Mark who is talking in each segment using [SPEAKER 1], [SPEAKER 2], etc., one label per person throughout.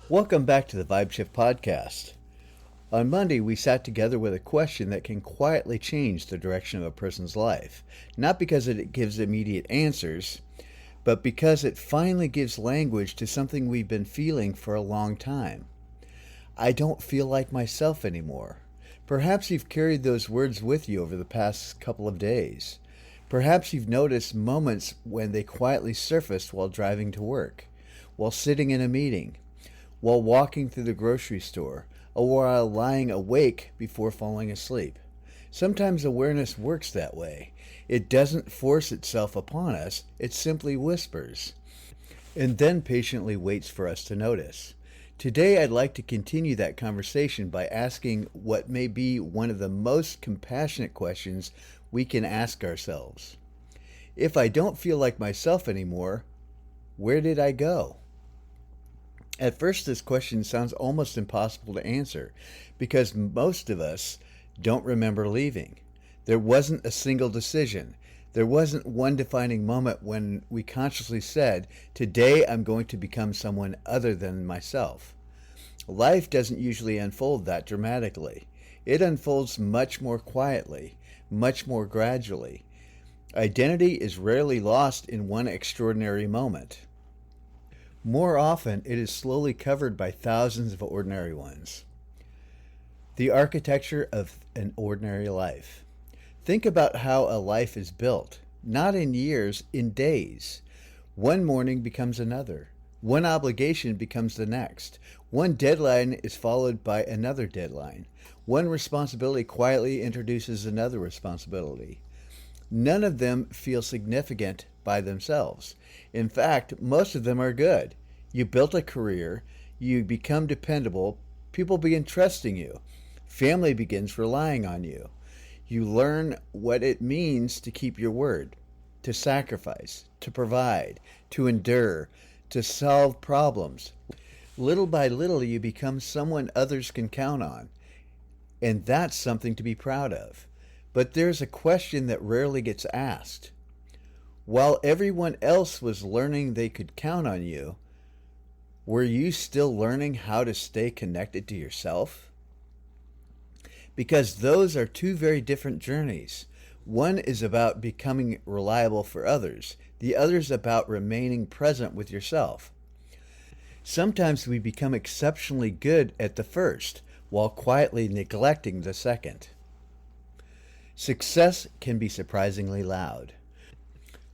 [SPEAKER 1] Welcome back to the VybeShift Podcast. On Monday, we sat together with a question that can quietly change the direction of a person's life, not because it gives immediate answers, but because it finally gives language to something we've been feeling for a long time. I don't feel like myself anymore. Perhaps you've carried those words with you over the past couple of days. Perhaps you've noticed moments when they quietly surfaced while driving to work, while sitting in a meeting, while walking through the grocery store, or while lying awake before falling asleep. Sometimes awareness works that way. It doesn't force itself upon us, it simply whispers, and then patiently waits for us to notice. Today I'd like to continue that conversation by asking what may be one of the most compassionate questions we can ask ourselves. If I don't feel like myself anymore, where did I go? At first, this question sounds almost impossible to answer because most of us don't remember leaving. There wasn't a single decision. There wasn't one defining moment when we consciously said, "Today I'm going to become someone other than myself." Life doesn't usually unfold that dramatically. It unfolds much more quietly, much more gradually. Identity is rarely lost in one extraordinary moment. More often, it is slowly covered by thousands of ordinary ones. The architecture of an ordinary life. Think about how a life is built, not in years, in days. One morning becomes another. One obligation becomes the next. One deadline is followed by another deadline. One responsibility quietly introduces another responsibility. None of them feel significant by themselves. In fact, most of them are good. You built a career, you become dependable, people begin trusting you, family begins relying on you. You learn what it means to keep your word, to sacrifice, to provide, to endure, to solve problems. Little by little, you become someone others can count on, and that's something to be proud of. But there's a question that rarely gets asked. While everyone else was learning they could count on you, were you still learning how to stay connected to yourself? Because those are two very different journeys. One is about becoming reliable for others. The other is about remaining present with yourself. Sometimes we become exceptionally good at the first, while quietly neglecting the second. Success can be surprisingly loud.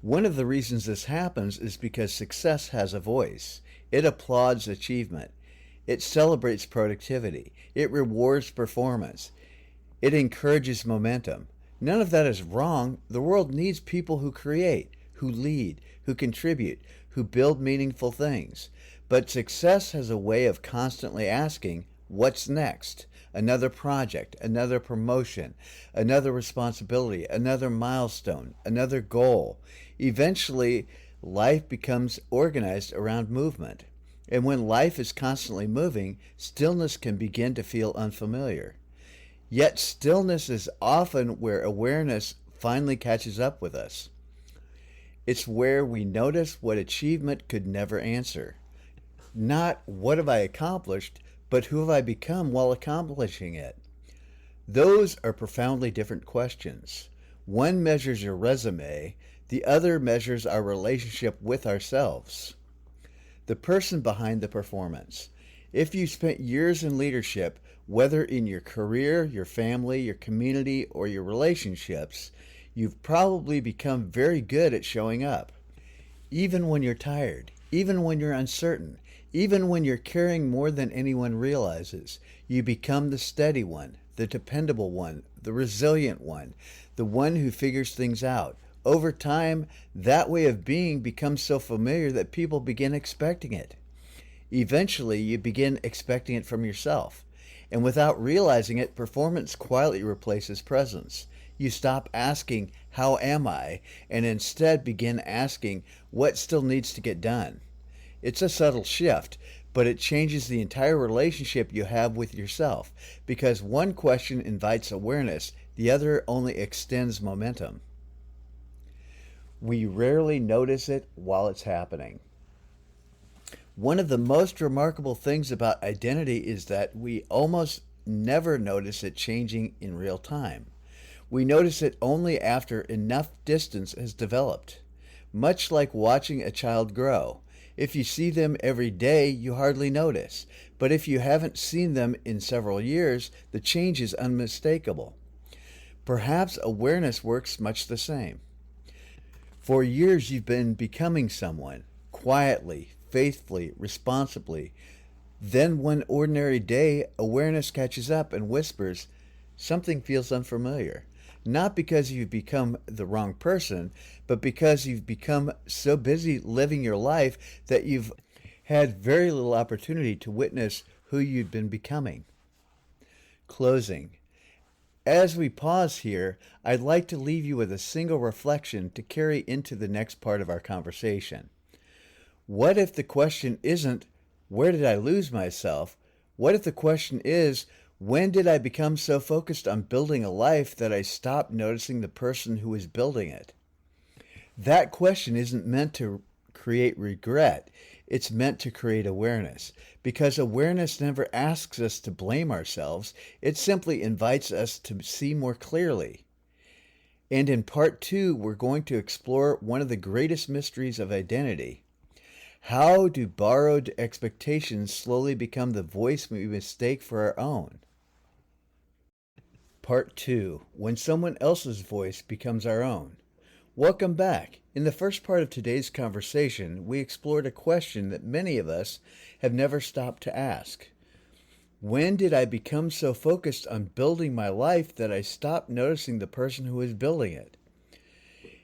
[SPEAKER 1] One of the reasons this happens is because success has a voice. It applauds achievement. It celebrates productivity. It rewards performance. It encourages momentum. None of that is wrong. The world needs people who create, who lead, who contribute, who build meaningful things. But success has a way of constantly asking, what's next? Another project, another promotion, another responsibility, another milestone, another goal. Eventually, life becomes organized around movement. And when life is constantly moving, stillness can begin to feel unfamiliar. Yet stillness is often where awareness finally catches up with us. It's where we notice what achievement could never answer. Not what have I accomplished, but who have I become while accomplishing it? Those are profoundly different questions. One measures your resume, the other measures our relationship with ourselves. The person behind the performance. If you spent years in leadership, whether in your career, your family, your community, or your relationships, you've probably become very good at showing up. Even when you're tired, even when you're uncertain, even when you're caring more than anyone realizes, you become the steady one, the dependable one, the resilient one, the one who figures things out. Over time, that way of being becomes so familiar that people begin expecting it. Eventually, you begin expecting it from yourself. And without realizing it, performance quietly replaces presence. You stop asking, "How am I?" and instead begin asking, "What still needs to get done?" It's a subtle shift, but it changes the entire relationship you have with yourself, because one question invites awareness, the other only extends momentum. We rarely notice it while it's happening. One of the most remarkable things about identity is that we almost never notice it changing in real time. We notice it only after enough distance has developed. Much like watching a child grow. If you see them every day, you hardly notice. But if you haven't seen them in several years, the change is unmistakable. Perhaps awareness works much the same. For years, you've been becoming someone, quietly, faithfully, responsibly. Then one ordinary day, awareness catches up and whispers, something feels unfamiliar. Not because you've become the wrong person, but because you've become so busy living your life that you've had very little opportunity to witness who you've been becoming. Closing. As we pause here, I'd like to leave you with a single reflection to carry into the next part of our conversation. What if the question isn't, where did I lose myself? What if the question is, when did I become so focused on building a life that I stopped noticing the person who is building it? That question isn't meant to create regret. It's meant to create awareness, because awareness never asks us to blame ourselves. It simply invites us to see more clearly. And in part 2, we're going to explore one of the greatest mysteries of identity. How do borrowed expectations slowly become the voice we mistake for our own? Part 2, when someone else's voice becomes our own. Welcome back. In the first part of today's conversation, we explored a question that many of us have never stopped to ask. When did I become so focused on building my life that I stopped noticing the person who is building it?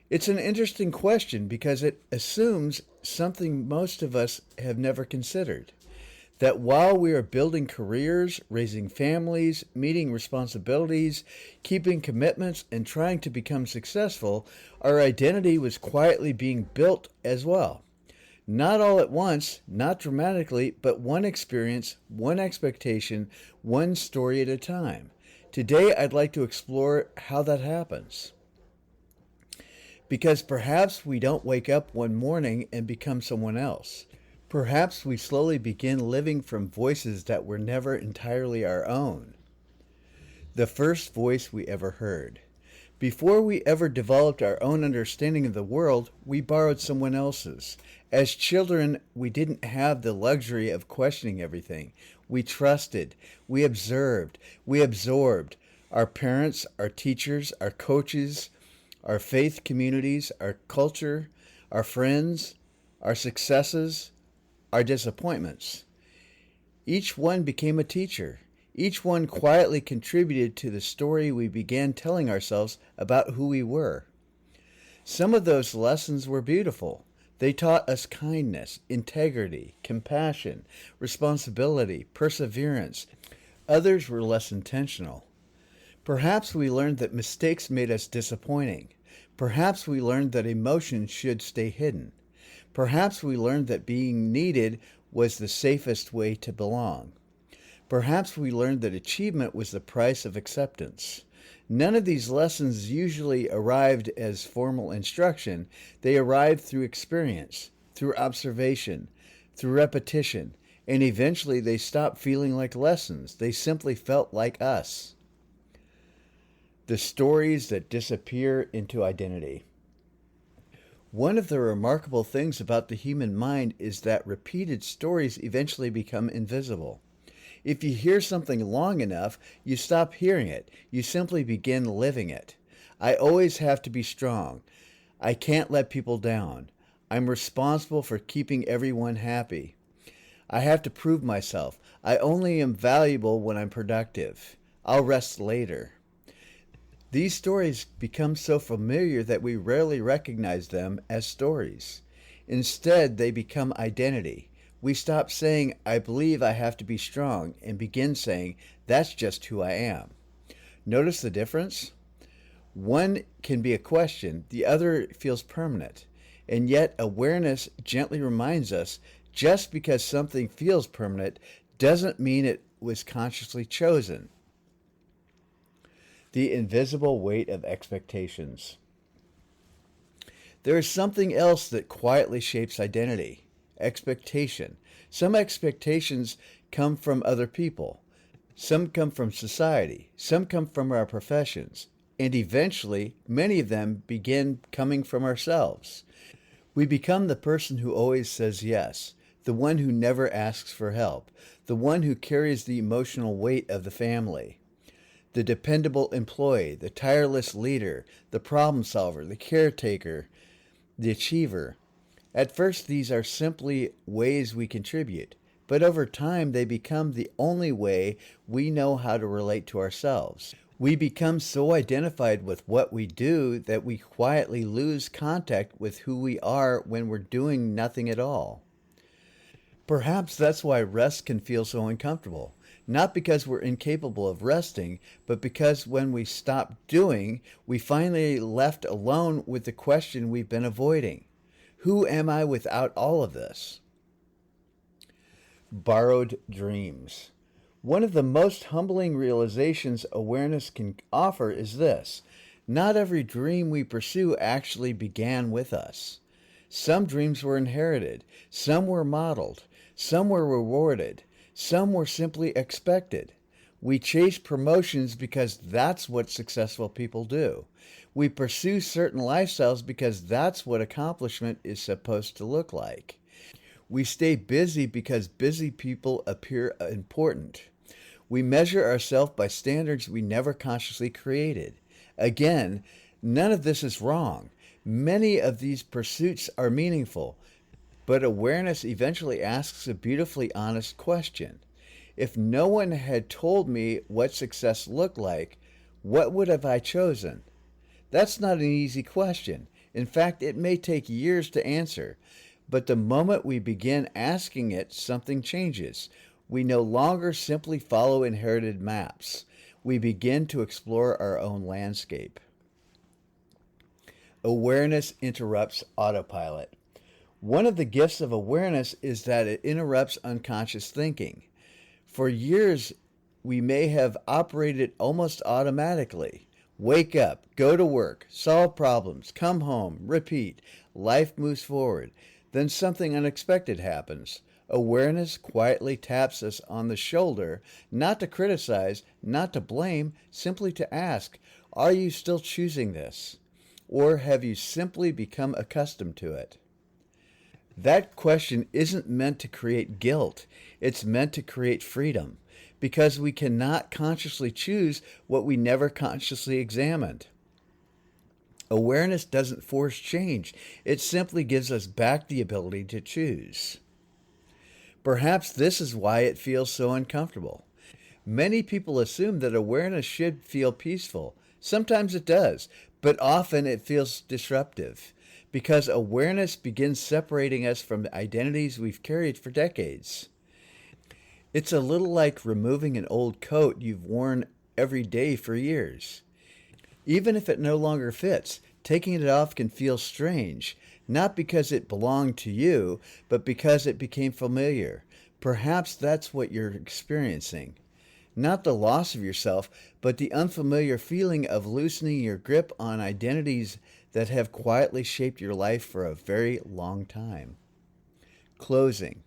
[SPEAKER 1] It's an interesting question because it assumes something most of us have never considered. That while we are building careers, raising families, meeting responsibilities, keeping commitments, and trying to become successful, our identity was quietly being built as well. Not all at once, not dramatically, but one experience, one expectation, one story at a time. Today, I'd like to explore how that happens. Because perhaps we don't wake up one morning and become someone else. Perhaps we slowly begin living from voices that were never entirely our own. The first voice we ever heard. Before we ever developed our own understanding of the world, we borrowed someone else's. As children, we didn't have the luxury of questioning everything. We trusted, we observed, we absorbed. Our parents, our teachers, our coaches, our faith communities, our culture, our friends, our successes, our disappointments. Each one became a teacher. Each one quietly contributed to the story we began telling ourselves about who we were. Some of those lessons were beautiful. They taught us kindness, integrity, compassion, responsibility, perseverance. Others were less intentional. Perhaps we learned that mistakes made us disappointing. Perhaps we learned that emotions should stay hidden. Perhaps we learned that being needed was the safest way to belong. Perhaps we learned that achievement was the price of acceptance. None of these lessons usually arrived as formal instruction. They arrived through experience, through observation, through repetition, and eventually they stopped feeling like lessons. They simply felt like us. The stories that disappear into identity. One of the remarkable things about the human mind is that repeated stories eventually become invisible. If you hear something long enough, you stop hearing it. You simply begin living it. I always have to be strong. I can't let people down. I'm responsible for keeping everyone happy. I have to prove myself. I only am valuable when I'm productive. I'll rest later. These stories become so familiar that we rarely recognize them as stories. Instead, they become identity. We stop saying, I believe I have to be strong, and begin saying, that's just who I am. Notice the difference? One can be a question, the other feels permanent. And yet, awareness gently reminds us, just because something feels permanent doesn't mean it was consciously chosen. The invisible weight of expectations. There is something else that quietly shapes identity. Expectation. Some expectations come from other people. Some come from society. Some come from our professions. And eventually, many of them begin coming from ourselves. We become the person who always says yes, the one who never asks for help, the one who carries the emotional weight of the family, the dependable employee, the tireless leader, the problem solver, the caretaker, the achiever. At first, these are simply ways we contribute, but over time they become the only way we know how to relate to ourselves. We become so identified with what we do that we quietly lose contact with who we are when we're doing nothing at all. Perhaps that's why rest can feel so uncomfortable. Not because we're incapable of resting, but because when we stop doing, we finally left alone with the question we've been avoiding. Who am I without all of this? Borrowed dreams. One of the most humbling realizations awareness can offer is this: not every dream we pursue actually began with us. Some dreams were inherited, some were modeled, some were rewarded, some were simply expected. We chase promotions because that's what successful people do. We pursue certain lifestyles because that's what accomplishment is supposed to look like. We stay busy because busy people appear important. We measure ourselves by standards we never consciously created. Again, none of this is wrong. Many of these pursuits are meaningful, but awareness eventually asks a beautifully honest question. If no one had told me what success looked like, what would have I chosen? That's not an easy question. In fact, it may take years to answer. But the moment we begin asking it, something changes. We no longer simply follow inherited maps. We begin to explore our own landscape. Awareness interrupts autopilot. One of the gifts of awareness is that it interrupts unconscious thinking. For years, we may have operated almost automatically. Wake up, go to work, solve problems, come home, repeat. Life moves forward. Then something unexpected happens. Awareness quietly taps us on the shoulder, not to criticize, not to blame, simply to ask, are you still choosing this? Or have you simply become accustomed to it? That question isn't meant to create guilt. It's meant to create freedom, because we cannot consciously choose what we never consciously examined. Awareness doesn't force change. It simply gives us back the ability to choose. Perhaps this is why it feels so uncomfortable. Many people assume that awareness should feel peaceful. Sometimes it does, but often it feels disruptive, because awareness begins separating us from the identities we've carried for decades. It's a little like removing an old coat you've worn every day for years. Even if it no longer fits, taking it off can feel strange, not because it belonged to you, but because it became familiar. Perhaps that's what you're experiencing. Not the loss of yourself, but the unfamiliar feeling of loosening your grip on identities that have quietly shaped your life for a very long time. Closing.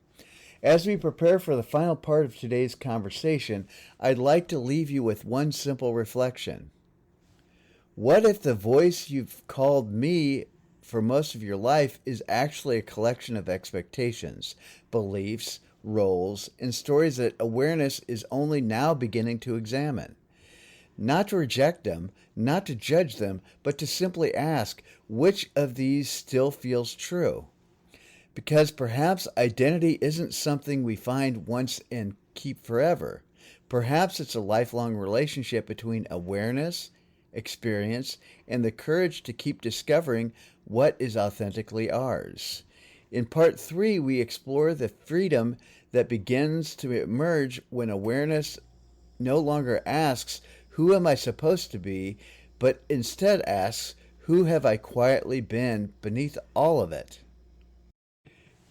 [SPEAKER 1] As we prepare for the final part of today's conversation, I'd like to leave you with one simple reflection. What if the voice you've called me for most of your life is actually a collection of expectations, beliefs, roles, and stories that awareness is only now beginning to examine? Not to reject them, not to judge them, but to simply ask, which of these still feels true? Because perhaps identity isn't something we find once and keep forever. Perhaps it's a lifelong relationship between awareness, experience, and the courage to keep discovering what is authentically ours. In part 3, we explore the freedom that begins to emerge when awareness no longer asks, who am I supposed to be, but instead asks, who have I quietly been beneath all of it?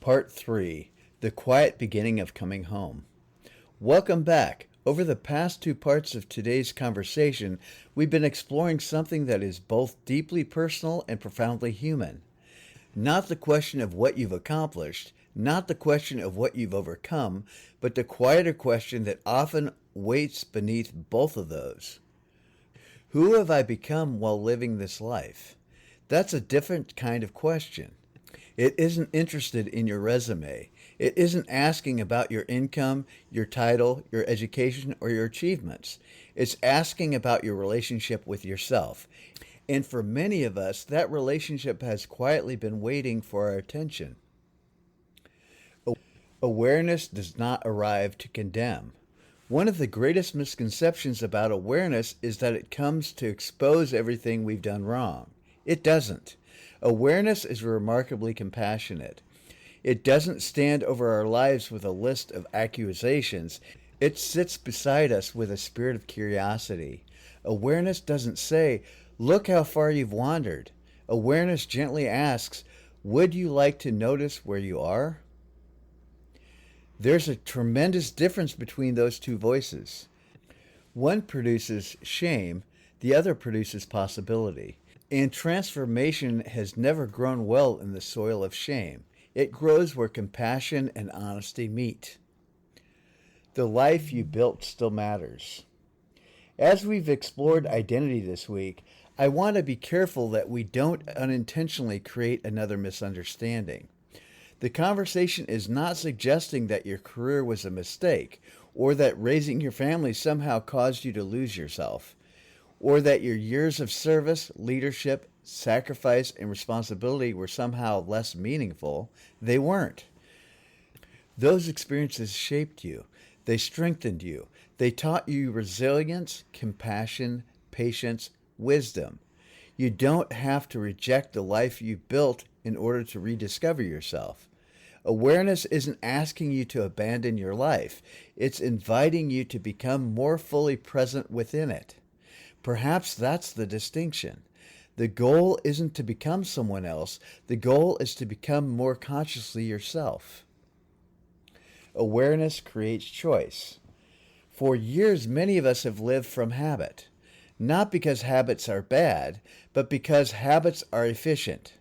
[SPEAKER 1] Part 3, the quiet beginning of coming home. Welcome back. Over the past 2 parts of today's conversation, we've been exploring something that is both deeply personal and profoundly human. Not the question of what you've accomplished, not the question of what you've overcome, but the quieter question that often waits beneath both of those. Who have I become while living this life? That's a different kind of question. It isn't interested in your resume. It isn't asking about your income, your title, your education, or your achievements. It's asking about your relationship with yourself. And for many of us, that relationship has quietly been waiting for our attention. Awareness does not arrive to condemn. One of the greatest misconceptions about awareness is that it comes to expose everything we've done wrong. It doesn't. Awareness is remarkably compassionate. It doesn't stand over our lives with a list of accusations. It sits beside us with a spirit of curiosity. Awareness doesn't say, "Look how far you've wandered." Awareness gently asks, "Would you like to notice where you are?" There's a tremendous difference between those two voices. One produces shame, the other produces possibility. And transformation has never grown well in the soil of shame. It grows where compassion and honesty meet. The life you built still matters. As we've explored identity this week, I want to be careful that we don't unintentionally create another misunderstanding. The conversation is not suggesting that your career was a mistake, or that raising your family somehow caused you to lose yourself, or that your years of service, leadership, sacrifice, and responsibility were somehow less meaningful. They weren't. Those experiences shaped you. They strengthened you. They taught you resilience, compassion, patience, wisdom. You don't have to reject the life you built in order to rediscover yourself. Awareness isn't asking you to abandon your life. It's inviting you to become more fully present within it. Perhaps that's the distinction. The goal isn't to become someone else. The goal is to become more consciously yourself. Awareness creates choice. For years, many of us have lived from habit. Not because habits are bad, but because habits are efficient.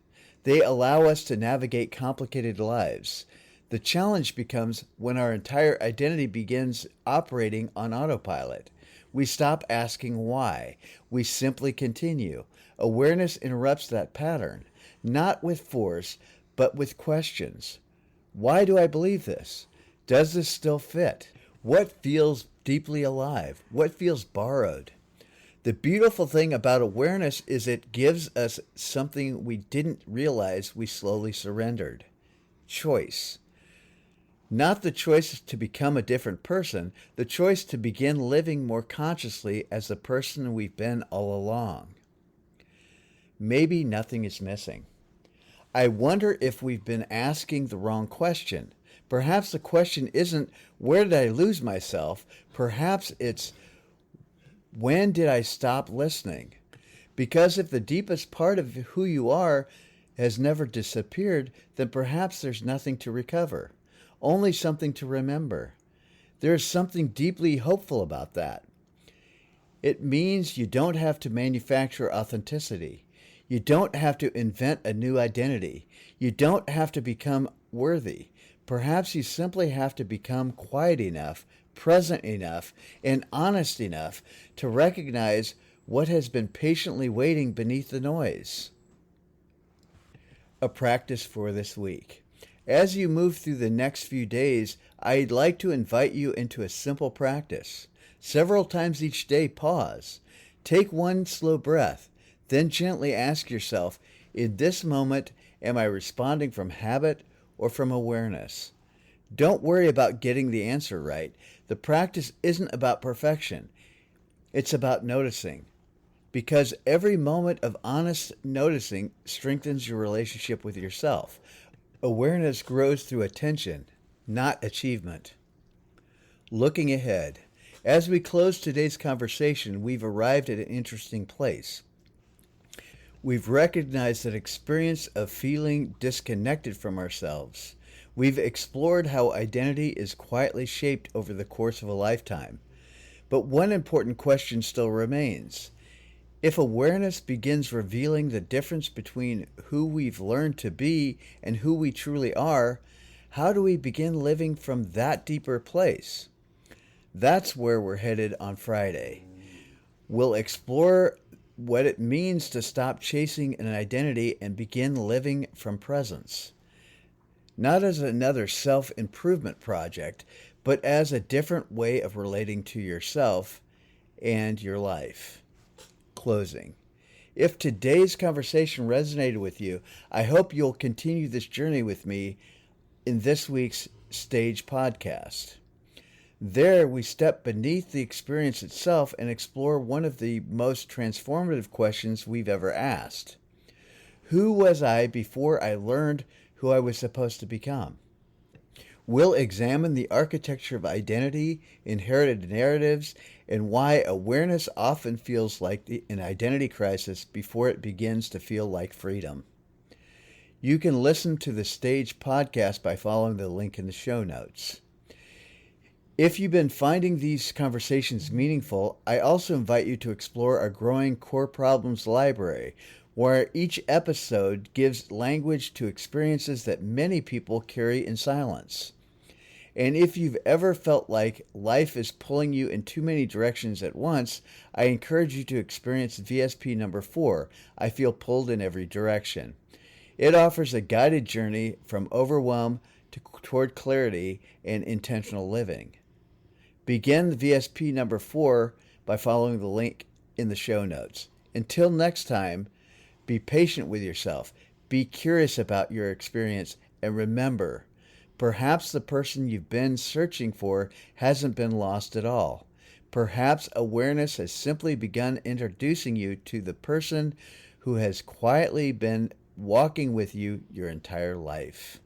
[SPEAKER 1] They allow us to navigate complicated lives. The challenge becomes when our entire identity begins operating on autopilot. We stop asking why. We simply continue. Awareness interrupts that pattern, not with force, but with questions. Why do I believe this? Does this still fit? What feels deeply alive? What feels borrowed? The beautiful thing about awareness is it gives us something we didn't realize we slowly surrendered. Choice. Not the choice to become a different person, the choice to begin living more consciously as the person we've been all along. Maybe nothing is missing. I wonder if we've been asking the wrong question. Perhaps the question isn't, where did I lose myself? Perhaps it's, when did I stop listening? Because if the deepest part of who you are has never disappeared, then perhaps there's nothing to recover, only something to remember. There is something deeply hopeful about that. It means you don't have to manufacture authenticity. You don't have to invent a new identity. You don't have to become worthy. Perhaps you simply have to become quiet enough, present enough, and honest enough to recognize what has been patiently waiting beneath the noise. A practice for this week. As you move through the next few days, I'd like to invite you into a simple practice. Several times each day, pause. Take one slow breath. Then gently ask yourself, in this moment, am I responding from habit or from awareness? Don't worry about getting the answer right. The practice isn't about perfection. It's about noticing. Because every moment of honest noticing strengthens your relationship with yourself. Awareness grows through attention, not achievement. Looking ahead. As we close today's conversation, we've arrived at an interesting place. We've recognized that experience of feeling disconnected from ourselves. We've explored how identity is quietly shaped over the course of a lifetime. But one important question still remains. If awareness begins revealing the difference between who we've learned to be and who we truly are, How do we begin living from that deeper place? That's where we're headed on Friday. We'll explore what it means to stop chasing an identity and begin living from presence. Not as another self-improvement project, but as a different way of relating to yourself and your life. Closing. If today's conversation resonated with you, I hope you'll continue this journey with me in this week's Stage podcast. There, we step beneath the experience itself and explore one of the most transformative questions we've ever asked. Who was I before I learned who I was supposed to become? We'll examine the architecture of identity, inherited narratives, and why awareness often feels like an identity crisis before it begins to feel like freedom. You can listen to the Stage podcast by following the link in the show notes. If you've been finding these conversations meaningful, I also invite you to explore our growing Core Problems library, where each episode gives language to experiences that many people carry in silence. And if you've ever felt like life is pulling you in too many directions at once, I encourage you to experience VSP number 4, I Feel Pulled in Every Direction. It offers a guided journey from overwhelm toward clarity and intentional living. Begin the VSP number 4 by following the link in the show notes. Until next time, be patient with yourself, be curious about your experience, and remember, perhaps the person you've been searching for hasn't been lost at all. Perhaps awareness has simply begun introducing you to the person who has quietly been walking with you your entire life.